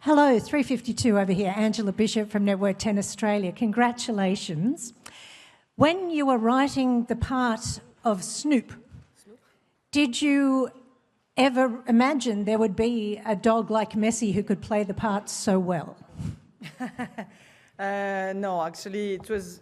Hello, 352 over here, Angela Bishop from Network 10 Australia. Congratulations. When you were writing the part of Snoop, did you ever imagine there would be a dog like Messi who could play the part so well? No, actually, it was.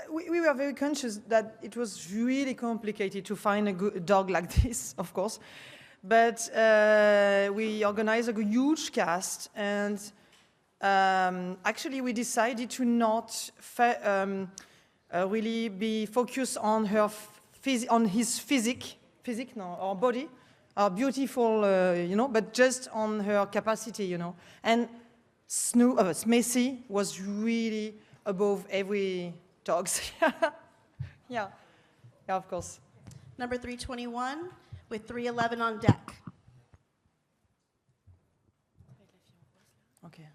We were very conscious that it was really complicated to find a good dog like this, of course. But we organized a huge cast, and actually we decided to not really be focused on his physique, or body, beautiful, but just on her capacity, And Messi was really above every dog. Yeah, of course. Number 321 with 311 on deck. Okay.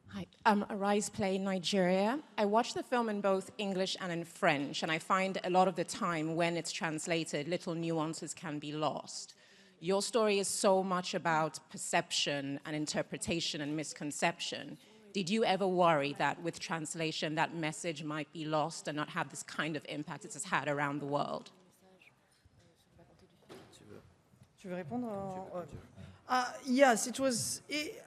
Hi, Arise Play Nigeria. I watched the film in both English and in French, and I find a lot of the time when it's translated, little nuances can be lost. Your story is so much about perception and interpretation and misconception. Did you ever worry that with translation that message might be lost and not have this kind of impact it has had around the world? Tu veux répondre? Yes, it was.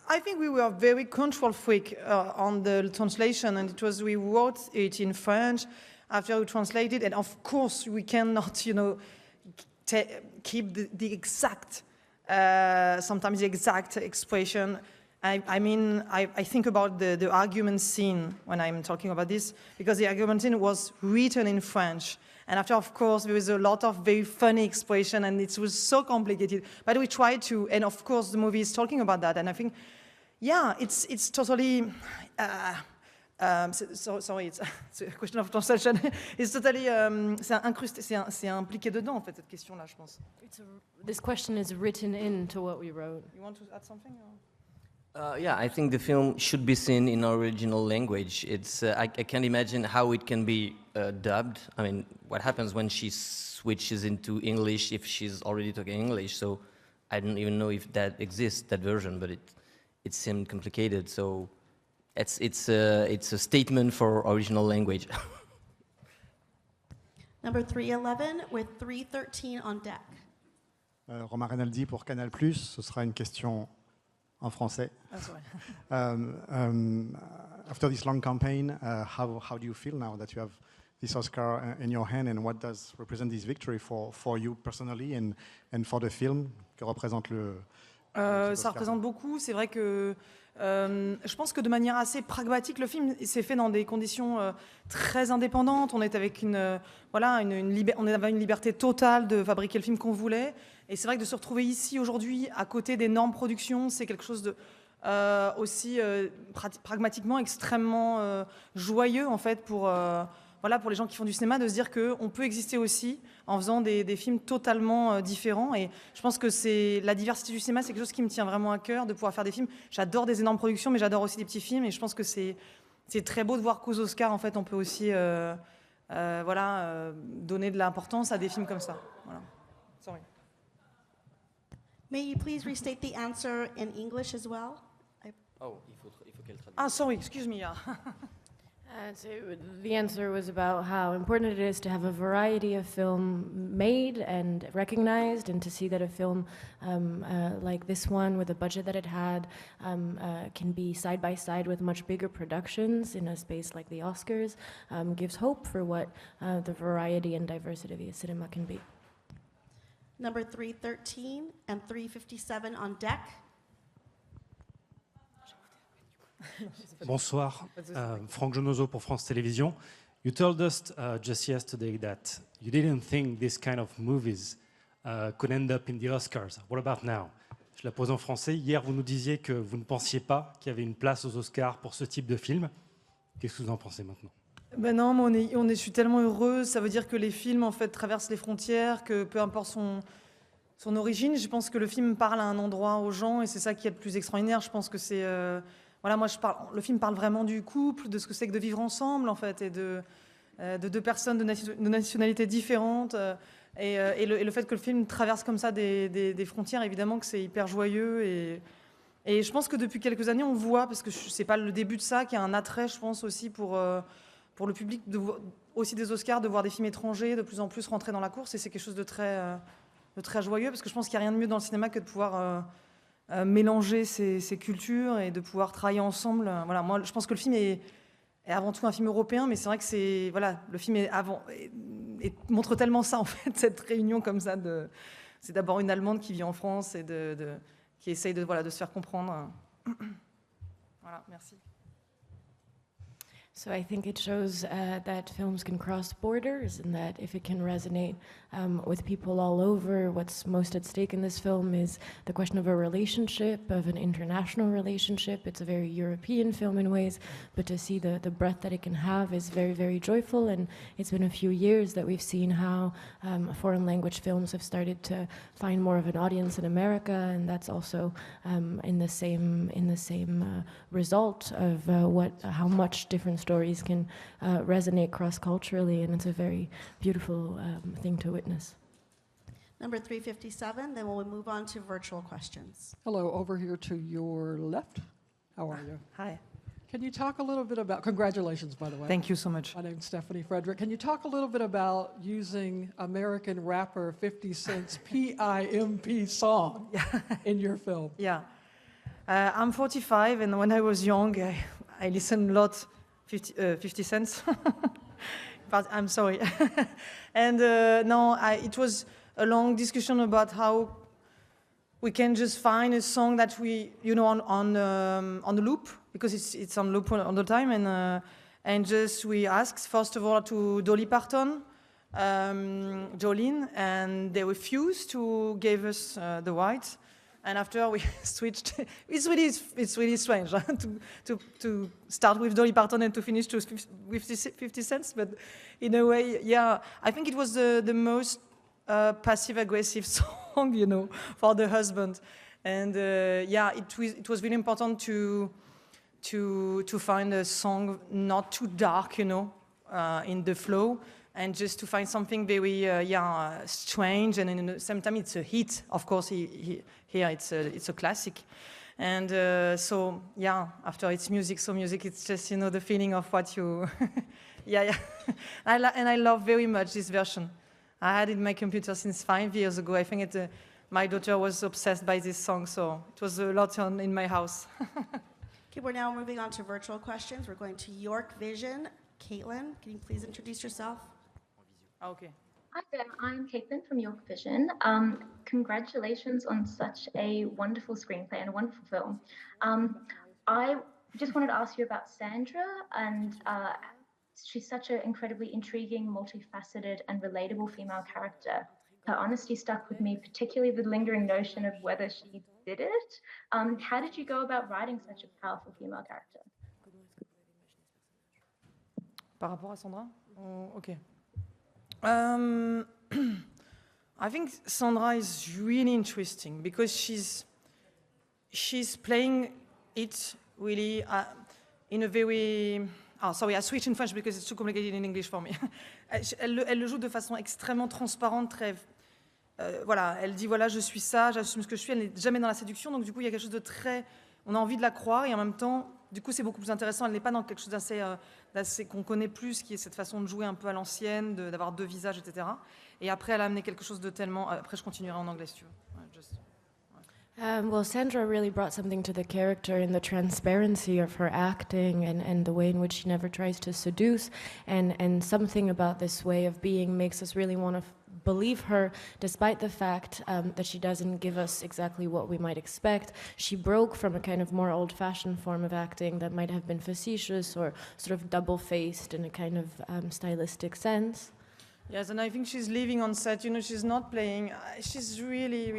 I think we were very control freak on the translation, and we wrote it in French after we translated, and of course we cannot, keep the exact, sometimes the exact expression. I think about the argument scene when I'm talking about this, because the argument scene was written in French. And after, of course, there was a lot of very funny expression, and it was so complicated. But we tried to, and of course, the movie is talking about that. And I think, yeah, it's totally. Sorry, it's a question of translation. It's totally. C'est incrusté, c'est impliqué dedans, en fait, cette question-là, je pense. This question is written into what we wrote. You want to add something? Yeah, I think the film should be seen in original language. I can't imagine how it can be dubbed. I mean, what happens when she switches into English if she's already talking English? So I don't even know if that exists, that version, but it seemed complicated. So it's a statement for original language. Number 311 with 313 on deck. Romain Rinaldi pour Canal+, ce sera une question en français. After this long campaign, how do you feel now that you have this Oscar in your hand, and what does represent this victory for you personally and for the film que représente ça représente beaucoup. C'est vrai que je pense que de manière assez pragmatique, le film s'est fait dans des conditions très indépendantes. On était avec on avait une liberté totale de fabriquer le film qu'on voulait. Et c'est vrai que de se retrouver ici aujourd'hui, à côté d'énormes productions, c'est quelque chose de aussi pragmatiquement extrêmement joyeux en fait pour les gens qui font du cinéma, de se dire qu'on peut exister aussi en faisant des films totalement différents. Et je pense que la diversité du cinéma, c'est quelque chose qui me tient vraiment à cœur, de pouvoir faire des films. J'adore des énormes productions, mais j'adore aussi des petits films. Et je pense que c'est très beau de voir qu'aux Oscars, en fait, on peut aussi donner de l'importance à des films comme ça. Voilà. Sorry. May you please restate the answer in English as well? Oh, il faut qu'elle traduise. Ah, sorry, excuse me. So the answer was about how important it is to have a variety of film made and recognized, and to see that a film like this one, with the budget that it had, can be side by side with much bigger productions in a space like the Oscars, gives hope for what the variety and diversity of cinema can be. Number 313 and 357 on deck. Bonsoir, Franck Jonozo pour France Télévisions. You told us just yesterday that you didn't think this kind of movies could end up in the Oscars. What about now? Je la pose en français. Hier, vous nous disiez que vous ne pensiez pas qu'il y avait une place aux Oscars pour ce type de film. Qu'est-ce que vous en pensez maintenant? Ben non, mais je suis tellement heureuse. Ça veut dire que les films en fait traversent les frontières, que peu importe son origine, je pense que le film parle à un endroit aux gens, et c'est ça qui est le plus extraordinaire. Je pense que c'est le film parle vraiment du couple, de ce que c'est que de vivre ensemble en fait, et de deux personnes de nationalités différentes, et le fait que le film traverse comme ça des frontières, évidemment que c'est hyper joyeux, et Et je pense que depuis quelques années, on voit, parce que c'est pas le début de ça, qu'il y a un attrait, je pense, aussi pour le public, aussi des Oscars, de voir des films étrangers de plus en plus rentrer dans la course. Et c'est quelque chose de très joyeux, parce que je pense qu'il n'y a rien de mieux dans le cinéma que de pouvoir mélanger ces cultures et de pouvoir travailler ensemble. Voilà, moi, je pense que le film est avant tout un film européen, mais c'est vrai que le film montre tellement ça, en fait, cette réunion comme ça. C'est d'abord une Allemande qui vit en France et qui essaye de se faire comprendre. Voilà, merci. So I think it shows that films can cross borders, and that if it can resonate with people all over, what's most at stake in this film is the question of a relationship, of an international relationship. It's a very European film in ways, but to see the breadth that it can have is very, very joyful. And it's been a few years that we've seen how foreign language films have started to find more of an audience in America, and that's also in the same result of how much different stories can resonate cross-culturally, and it's a very beautiful thing to witness. Number 357, then we'll move on to virtual questions. Hello, over here to your left. How are you? Hi. Can you talk a little bit about, congratulations, by the way. Thank you so much. My name's Stephanie Frederick. Can you talk a little bit about using American rapper 50 Cent's PIMP song in your film? Yeah. I'm 45, and when I was young, I listened a lot 50 Cents. But I'm sorry. And it was a long discussion about how we can just find a song that we, on the loop, because it's on loop all the time, and just we asked first of all to Dolly Parton, Jolene, and they refused to give us the rights. And after we switched, it's really strange to start with Dolly Parton and to finish with 50 Cents. But in a way, yeah, I think it was the most passive-aggressive song, for the husband. And it was really important to find a song not too dark, in the flow, and just to find something very strange, and in the same time it's a hit. Of course, here it's a classic, and after it's music, it's just the feeling of what you, and I love very much this version. I had it in my computer since 5 years ago. I think my daughter was obsessed by this song, so it was a lot in my house. Okay, we're now moving on to virtual questions. We're going to York Vision. Caitlin, can you please introduce yourself? Okay. Hi there, I'm Caitlin from York Vision. Congratulations on such a wonderful screenplay and a wonderful film. I just wanted to ask you about Sandra, and she's such an incredibly intriguing, multifaceted and relatable female character. Her honesty stuck with me, particularly the lingering notion of whether she did it. How did you go about writing such a powerful female character? Par rapport à Sandra? Okay. I think Sandra is really interesting because she's playing it really in a very... sorry, I switch in French because it's too complicated in English for me. Elle le joue de façon extrêmement transparente, très... voilà, elle dit, voilà, je suis ça, j'assume ce que je suis, elle n'est jamais dans la séduction, donc du coup, il y a quelque chose de très... On a envie de la croire, et en même temps, du coup, c'est beaucoup plus intéressant, elle n'est pas dans quelque chose d'assez qu'on connaît plus, qui est cette façon de jouer un peu à l'ancienne, d'avoir deux visages, etc. Et après, elle a amené quelque chose de tellement... Après, je continuerai en anglais, si tu veux. Well, Sandra really brought something to the character in the transparency of her acting, and the way in which she never tries to seduce, and something about this way of being makes us really want to believe her, despite the fact that she doesn't give us exactly what we might expect. She broke from a kind of more old-fashioned form of acting that might have been facetious or sort of double-faced in a kind of stylistic sense. Yes, and I think she's living on set, she's not playing, she's really...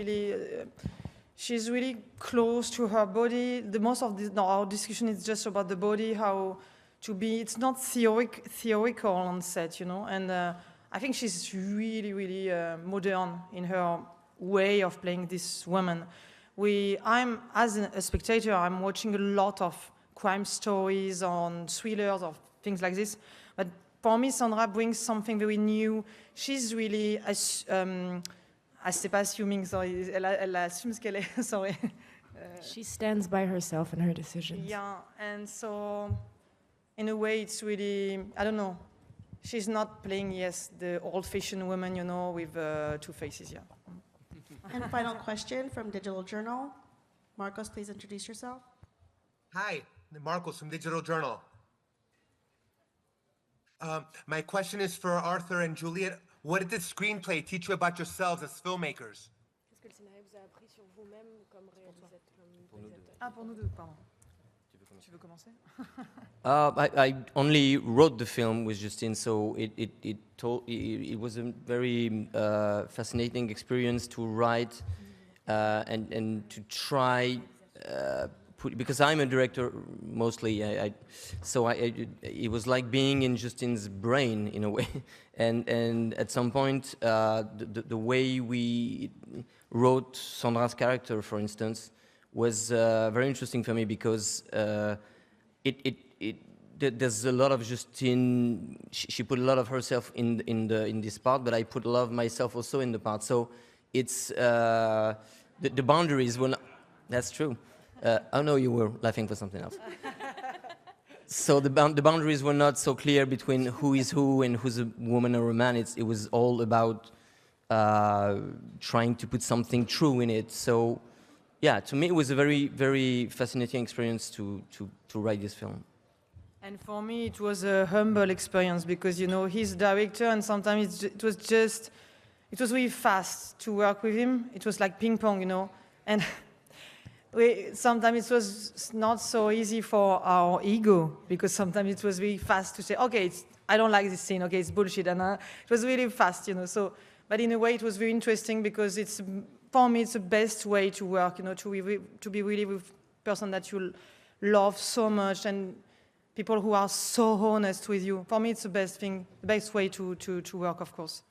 She's really close to her body. The most of our discussion is just about the body, how to be. It's not theoretical on set, And I think she's really modern in her way of playing this woman. As a spectator, I'm watching a lot of crime stories on thrillers or things like this. But for me, Sandra brings something very new. She's really... c'est pas assuming, sorry. Elle assume ce qu'elle est, sorry. She stands by herself and her decisions. Yeah, and so in a way it's really, I don't know, she's not playing, yes, the old-fashioned woman, you know, with two faces, yeah. And final question from Digital Journal. Marcos, please introduce yourself. Hi, Marcos from Digital Journal. My question is for Arthur and Juliet. What did this screenplay teach you about yourselves as filmmakers? Qu'est-ce que le scénario vous a appris sur vous-même comme réalisateur? Ah, pour nous deux, pardon. Tu veux commencer? I only wrote the film with Justine, so it was a very fascinating experience to write and to try because I'm a director mostly. It was like being in Justine's brain in a way, and at some point the way we wrote Sandra's character, for instance, was very interesting for me because there's a lot of Justine. She put a lot of herself in this part, but I put a lot of myself also in the part. So it's the boundaries were not. That's true. Oh no, you were laughing for something else. So the boundaries were not so clear between who is who and who's a woman or a man. It was all about trying to put something true in it. So. Yeah, to me it was a very, very fascinating experience to write this film. And for me it was a humble experience because, you know, he's director and sometimes it was really fast to work with him. It was like ping pong, you know, and sometimes it was not so easy for our ego because sometimes it was really fast to say, okay, I don't like this scene, okay, it's bullshit, and it was really fast, you know. So, but in a way it was very interesting because for me, it's the best way to work, you know, to be really with a person that you love so much and people who are so honest with you. For me, it's the best thing, the best way to work, of course.